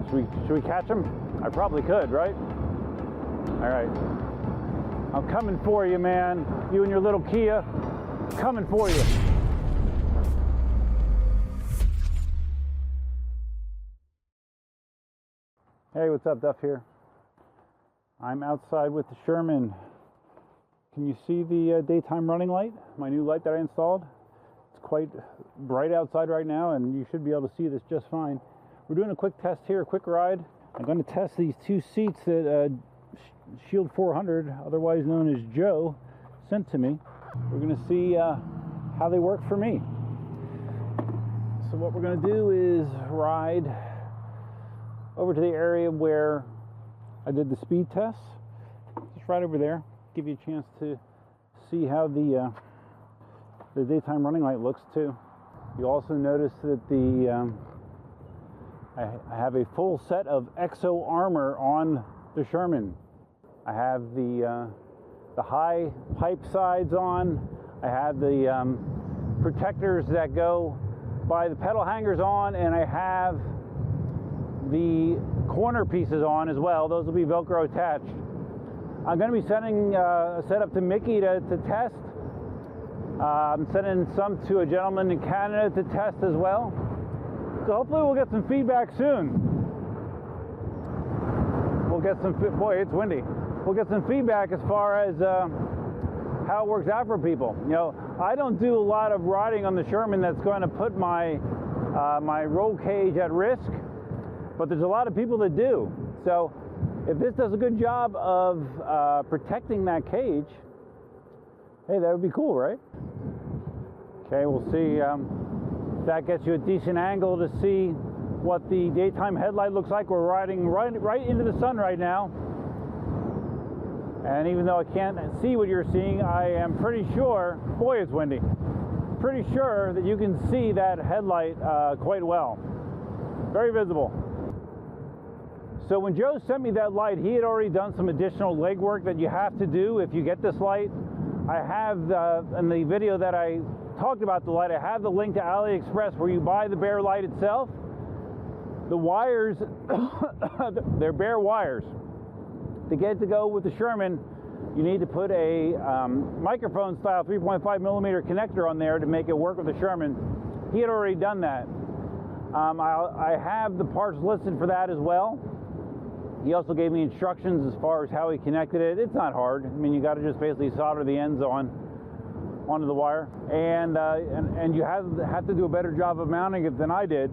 Should we catch him? I probably could, right? All right. I'm coming for you, man. You and your little Kia. Coming for you. Hey, what's up? Duff here. I'm outside with the Sherman. Can you see the daytime running light? My new light that I installed. It's quite bright outside right now, and you should be able to see this just fine. We're doing a quick test here, a quick ride. I'm going to test these two seats that Shield 400, otherwise known as Joe, sent to me. We're going to see how they work for me. So what we're going to do is ride over to the area where I did the speed test. Just right over there. Give you a chance to see how the daytime running light looks too. You also notice that I have a full set of exo armor on the Sherman. I have the high pipe sides on. I have the protectors that go by the pedal hangers on, and I have the corner pieces on as well. Those will be Velcro attached. I'm going to be sending a set up to Mickey to test. I'm sending some to a gentleman in Canada to test as well. So hopefully we'll get some feedback soon. We'll get some, boy, it's windy. We'll get some feedback as far as how it works out for people. You know, I don't do a lot of riding on the Sherman that's going to put my my roll cage at risk, but there's a lot of people that do. So if this does a good job of protecting that cage, hey, that would be cool, right? Okay, we'll see if that gets you a decent angle to see what the daytime headlight looks like. We're riding right into the sun right now. And even though I can't see what you're seeing, I am pretty sure, boy, it's windy, pretty sure that you can see that headlight quite well. Very visible. So when Joe sent me that light, he had already done some additional legwork that you have to do if you get this light. I have, in the video that I talked about the light, I have the link to AliExpress where you buy the bare light itself. The wires, they're bare wires. To get it to go with the Sherman, you need to put a microphone style 3.5 millimeter connector on there to make it work with the Sherman. He had already done that. I have the parts listed for that as well. He also gave me instructions as far as how he connected it. It's not hard. I mean, you got to just basically solder the ends onto the wire, and you have to do a better job of mounting it than I did.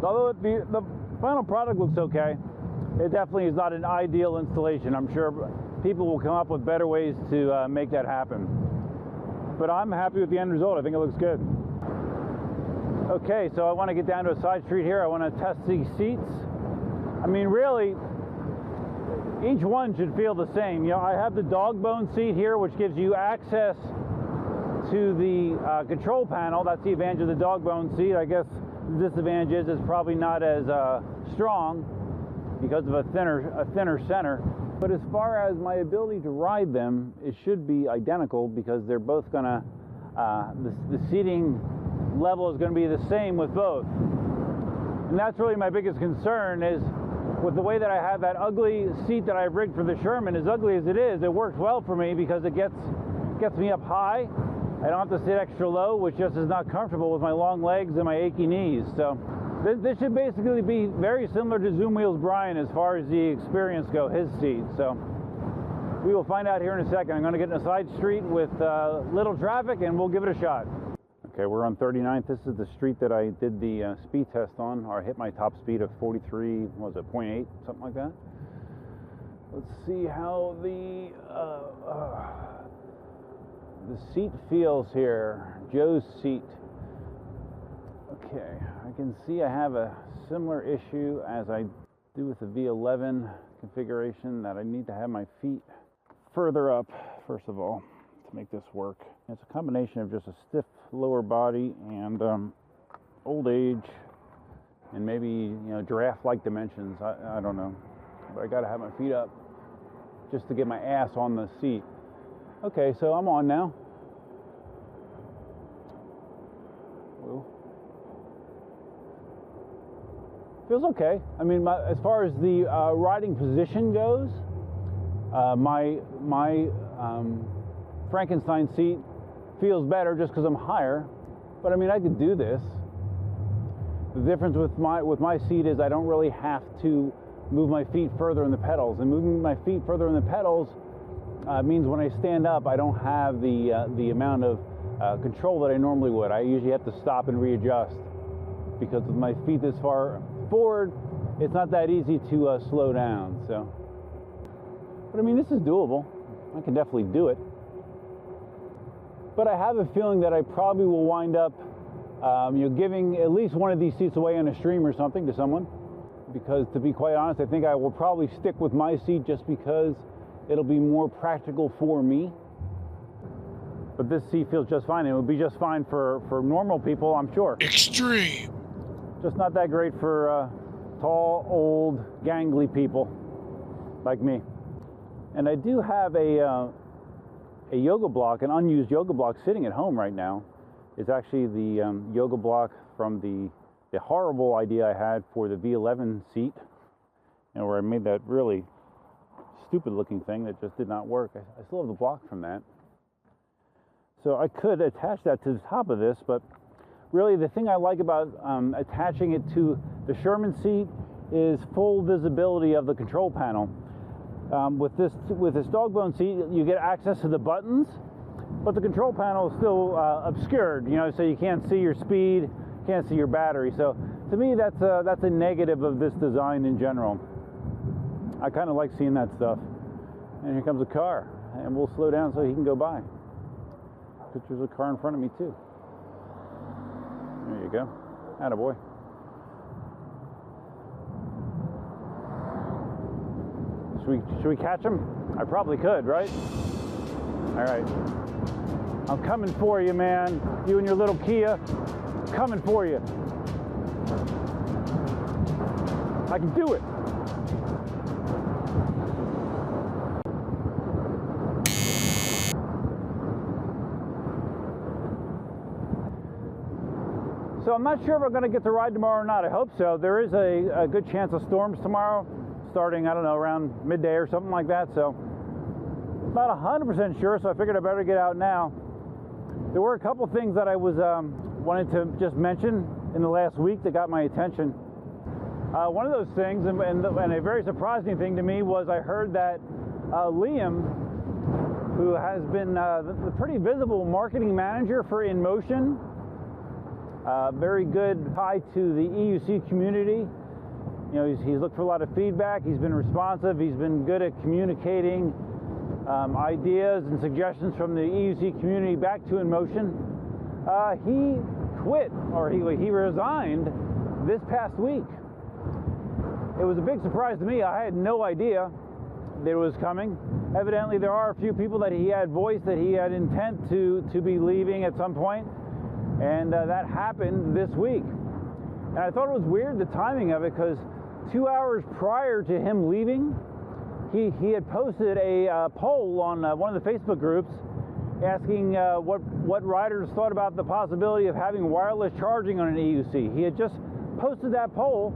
Although the final product looks okay, it definitely is not an ideal installation. I'm sure people will come up with better ways to make that happen. But I'm happy with the end result. I think it looks good. Okay, so I want to get down to a side street here. I want to test these seats. I mean, really, each one should feel the same. You know, I have the dog bone seat here, which gives you access to the control panel. That's the advantage of the dog bone seat. I guess the disadvantage is it's probably not as strong because of a thinner center. But as far as my ability to ride them, it should be identical because they're both gonna, the seating level is gonna be the same with both. And that's really my biggest concern is with the way that I have that ugly seat that I've rigged for the Sherman. As ugly as it is, it works well for me because it gets me up high. I don't have to sit extra low, which just is not comfortable with my long legs and my achy knees. So this should basically be very similar to Zoom Wheels Brian as far as the experience go, his seat. So we will find out here in a second. I'm going to get in a side street with little traffic and we'll give it a shot. Okay, we're on 39th. This is the street that I did the speed test on, or I hit my top speed of 43, what was it, 0.8, something like that. Let's see how the seat feels here. Joe's seat. Okay, I can see I have a similar issue as I do with the V11 configuration, that I need to have my feet further up, first of all, to make this work. It's a combination of just a stiff lower body and old age and maybe, you know, giraffe-like dimensions. I don't know, but I gotta have my feet up just to get my ass on the seat. Okay, so I'm on now. Whoa. Feels okay. I mean, as far as the riding position goes, my Frankenstein seat feels better just because I'm higher. But I mean, I could do this. The difference with my seat is I don't really have to move my feet further in the pedals, and moving my feet further in the pedals means when I stand up, I don't have the amount of control that I normally would. I usually have to stop and readjust because with my feet this far forward, it's not that easy to slow down. So, but I mean, this is doable. I can definitely do it. But I have a feeling that I probably will wind up, giving at least one of these seats away on a stream or something to someone. Because to be quite honest, I think I will probably stick with my seat just because it'll be more practical for me. But this seat feels just fine. It would be just fine for normal people, I'm sure. Extreme. Just not that great for tall, old, gangly people like me. And I do have a yoga block, an unused yoga block sitting at home right now. It's actually the yoga block from the horrible idea I had for the V11 seat, where I made that really stupid looking thing that just did not work. I still have the block from that. So I could attach that to the top of this, but really the thing I like about attaching it to the Sherman seat is full visibility of the control panel. With this dog-bone seat, you get access to the buttons, but the control panel is still obscured, so you can't see your speed, can't see your battery. So to me, that's a negative of this design in general. I kind of like seeing that stuff. And here comes a car, and we'll slow down so he can go by. Pictures of a car in front of me too. There you go. Attaboy. Should we catch him? I probably could, right? All right. I'm coming for you, man. You and your little Kia. Coming for you. I can do it. So I'm not sure if I'm going to get to ride tomorrow or not. I hope so. There is a good chance of storms tomorrow, starting, I don't know, around midday or something like that. So not 100% sure, so I figured I better get out now. There were a couple things that I was wanted to just mention in the last week that got my attention. One of those things, and a very surprising thing to me, was I heard that Liam, who has been the pretty visible marketing manager for Inmotion, very good tie to the EUC community. He's looked for a lot of feedback. He's been responsive. He's been good at communicating ideas and suggestions from the EUC community back to Inmotion. He quit, or he resigned this past week. It was a big surprise to me. I had no idea that it was coming. Evidently, there are a few people that he had voiced that he had intent to be leaving at some point, and that happened this week. And I thought it was weird, the timing of it, because 2 hours prior to him leaving, he had posted a poll on one of the Facebook groups asking what riders thought about the possibility of having wireless charging on an EUC. He had just posted that poll,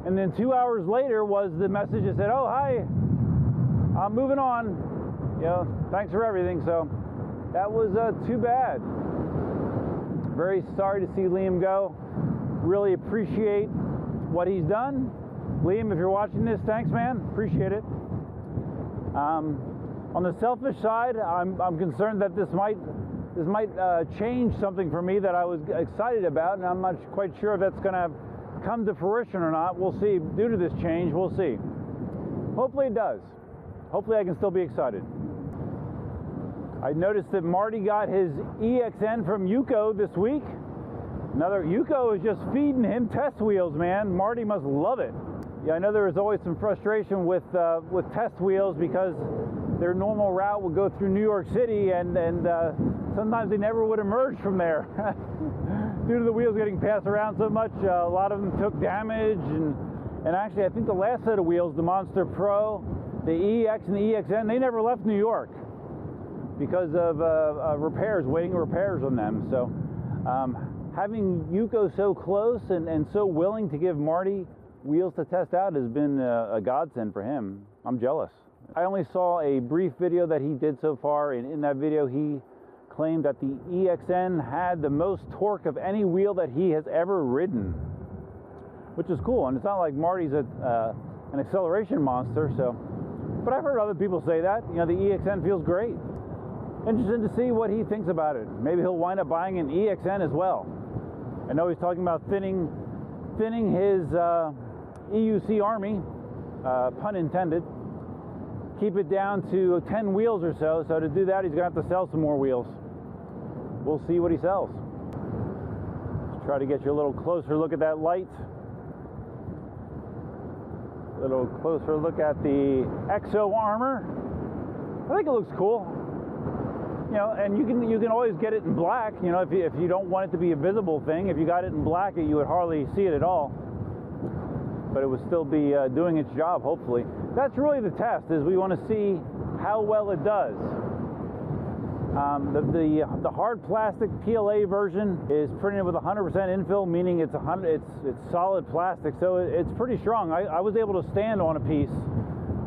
and then 2 hours later was the message that said, "Oh, hi, I'm moving on. Thanks for everything." So that was too bad. Very sorry to see Liam go. Really appreciate what he's done. Liam, if you're watching this, thanks, man. Appreciate it. On the selfish side, I'm concerned that this might change something for me that I was excited about, and I'm not quite sure if that's going to come to fruition or not. We'll see. Due to this change, we'll see. Hopefully it does. Hopefully I can still be excited. I noticed that Marty got his EXN from Yuko this week. Yuko is just feeding him test wheels, man. Marty must love it. Yeah, I know there was always some frustration with test wheels because their normal route would go through New York City, and sometimes they never would emerge from there. Due to the wheels getting passed around so much, a lot of them took damage, and actually I think the last set of wheels, the Monster Pro, the EX and the EXN, they never left New York because of waiting repairs on them. So having Yuko so close and so willing to give Marty wheels to test out has been a godsend for him. I'm jealous. I only saw a brief video that he did so far, and in that video he claimed that the EXN had the most torque of any wheel that he has ever ridden, which is cool. And it's not like Marty's an acceleration monster, so. But I've heard other people say that. You know, the EXN feels great. Interested to see what he thinks about it. Maybe he'll wind up buying an EXN as well. I know he's talking about thinning his EUC army, pun intended. Keep it down to 10 wheels or so. So to do that, he's gonna have to sell some more wheels. We'll see what he sells. Let's try to get you a little closer look at that light. A little closer look at the Exo armor. I think it looks cool. You know, and you can always get it in black. You know, if you don't want it to be a visible thing, if you got it in black, you would hardly see it at all. But it would still be doing its job, hopefully. That's really the test, is we want to see how well it does. The hard plastic PLA version is printed with 100% infill, meaning it's solid plastic, so it's pretty strong. I was able to stand on a piece.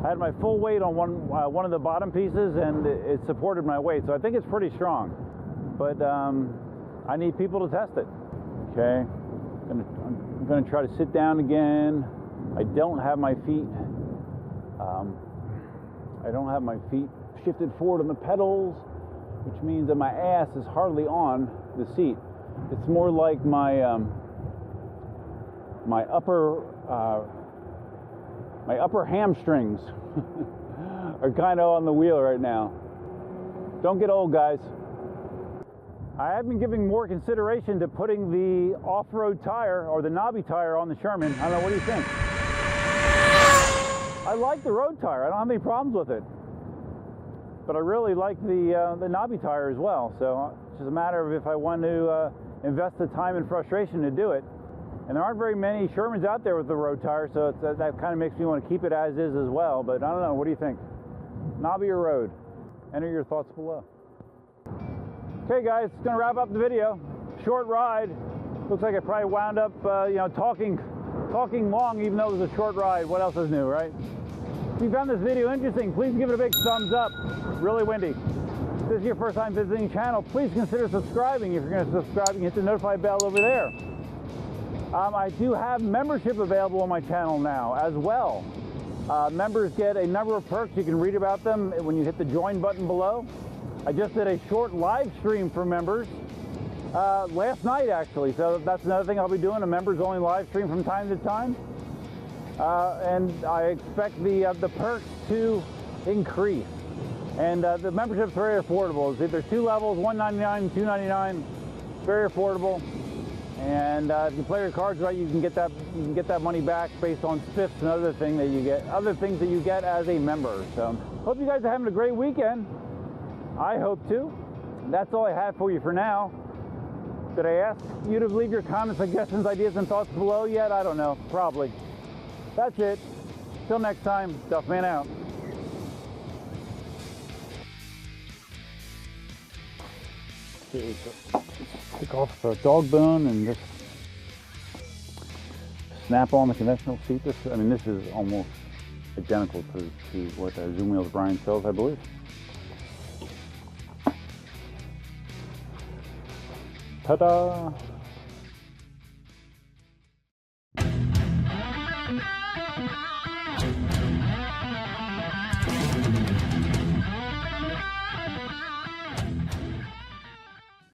I had my full weight on one of the bottom pieces, and it supported my weight, so I think it's pretty strong. But I need people to test it. Okay, I'm going to try to sit down again. I don't have my feet. I don't have my feet shifted forward on the pedals, which means that my ass is hardly on the seat. It's more like my upper hamstrings are kind of on the wheel right now. Don't get old, guys. I have been giving more consideration to putting the off-road tire or the knobby tire on the Sherman. I don't know, what do you think? I like the road tire. I don't have any problems with it. But I really like the knobby tire as well. So it's just a matter of if I want to invest the time and frustration to do it. And there aren't very many Shermans out there with the road tire, so that kind of makes me want to keep it as is as well. But I don't know, what do you think? Knobby or road? Enter your thoughts below. Okay guys, it's going to wrap up the video. Short ride. Looks like I probably wound up you know, talking long even though it was a short ride. What else is new, right? If you found this video interesting, please give it a big thumbs up. Really windy. If this is your first time visiting the channel, please consider subscribing. If you're going to subscribe, you can hit the notify bell over there. I do have membership available on my channel now as well. Members get a number of perks. You can read about them when you hit the join button below. I just did a short live stream for members last night, actually. So that's another thing I'll be doing, a members only live stream from time to time. And I expect the perks to increase. And the membership's very affordable. It's either 2 levels, $1.99 and $2.99. Very affordable. And if you play your cards right, you can get that money back based on spiffs and other things that you get as a member. So hope you guys are having a great weekend. I hope to. That's all I have for you for now. Did I ask you to leave your comments, suggestions, ideas, and thoughts below yet? I don't know. Probably. That's it. Till next time, Duffman out. Okay, so take off the dog bone and just snap on the conventional seat. This is almost identical to what Zoom Wheels Brian sells, I believe. Ta-da!